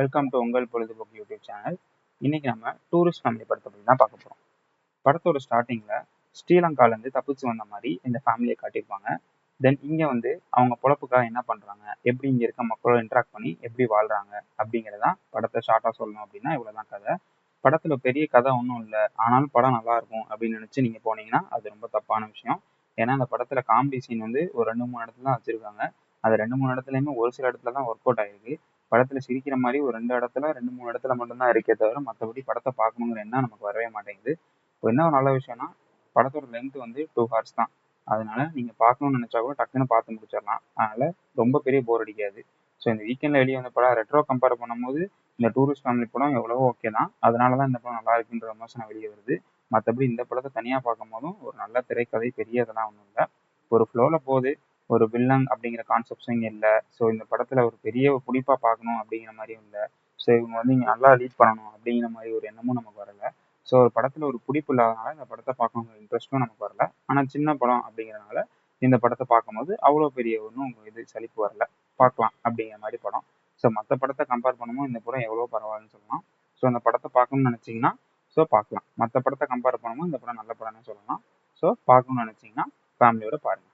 Welcome to உங்கள் பொழுதுபோக்கு YouTube channel. இன்னைக்கு நம்ம டூரிஸ்ட் ஃபேமிலி படத்தை பற்றி தான் பார்க்க போகிறோம். படத்தோட ஸ்டார்டிங்கில் ஸ்ரீலங்காலேருந்து தப்பிச்சு வந்த மாதிரி இந்த ஃபேமிலியை காட்டியிருப்பாங்க. தென் இங்கே வந்து அவங்க பொழப்புக்காக என்ன பண்ணுறாங்க, எப்படி இங்கே இருக்க மக்களோட இன்ட்ராக்ட் பண்ணி எப்படி வாழ்கிறாங்க அப்படிங்கிறதான் படத்தை ஷார்ட்டாக சொல்லணும் அப்படின்னா இவ்வளோதான் கதை. படத்தில் பெரிய கதை ஒன்றும் இல்லை, ஆனாலும் படம் நல்லா இருக்கும் அப்படின்னு நினச்சி நீங்கள் போனீங்கன்னா அது ரொம்ப தப்பான விஷயம். ஏன்னா அந்த படத்தில் காமெடி சீன் வந்து ஒரு 2-3 இடத்துல தான் வச்சுருக்காங்க. அது 2-3 இடத்துலையுமே ஒரு சில இடத்துல தான் ஒர்க் அவுட் ஆகிருக்கு. படத்துல சிரிக்கிற மாதிரி ஒரு 2 இடத்துல மட்டும்தான் இருக்கே தவிர மற்றபடி படத்தை பார்க்கணுங்கிற எண்ணம் நமக்கு வரவே மாட்டேங்குது. இப்போ என்ன ஒரு நல்ல விஷயம்னா படத்தோட லென்த் வந்து 2 ஹார்ஸ் தான். அதனால நீங்க பார்க்கணும்னு நினைச்சா கூட டக்குன்னு பார்த்து முடிச்சிடலாம். அதனால ரொம்ப பெரிய போர் அடிக்காது. ஸோ இந்த வீக்கெண்ட்ல வெளியே வந்த படம் ரெட்ரோ கம்பேர் பண்ணும்போது இந்த டூரிஸ்ட் ஃபேமிலி படம் எவ்வளவோ ஓகே தான். அதனால தான் இந்த படம் நல்லா இருக்குன்ற விமர்சனம் வெளியே வருது. மற்றபடி இந்த படத்தை தனியாக பார்க்கும் போதும் ஒரு நல்ல திரைக்கதை பெரிய இதெல்லாம் ஒன்றும் இல்லை. ஒரு ஃப்ளோவில் போகுது. ஒரு வில்லன் அப்படிங்கிற கான்செப்ட்ஸும் இங்கே இல்லை. ஸோ இந்த படத்தில் ஒரு பெரிய புடிப்பாக பார்க்கணும் அப்படிங்கிற மாதிரியும் இல்லை. ஸோ இவங்க வந்து இங்கே நல்லா லீட் பண்ணணும் அப்படிங்கிற மாதிரி ஒரு எண்ணமும் நமக்கு வரல. ஸோ ஒரு படத்தில் ஒரு பிடிப்பு இல்லாதனால இந்த படத்தை பார்க்கணுங்கிற இன்ட்ரெஸ்ட்டும் நமக்கு வரல. ஆனால் சின்ன படம் அப்படிங்கிறனால இந்த படத்தை பார்க்கும்போது அவ்வளோ பெரிய ஒன்றும் இது சலிப்பு வரல. பார்க்கலாம் அப்படிங்கிற மாதிரி படம். ஸோ மற்ற படத்தை கம்பேர் பண்ணும்போது இந்த படம் எவ்வளோ பரவாயில்லன்னு சொல்லலாம். ஸோ அந்த படத்தை பார்க்கணும்னு நினச்சிங்கன்னா ஸோ பார்க்கலாம். மற்ற படத்தை கம்பேர் பண்ணும்போது இந்த படம் நல்ல படம்னு சொல்லலாம். ஸோ பார்க்கணும்னு நினச்சிங்கன்னா ஃபேமிலியோட பாருங்கள்.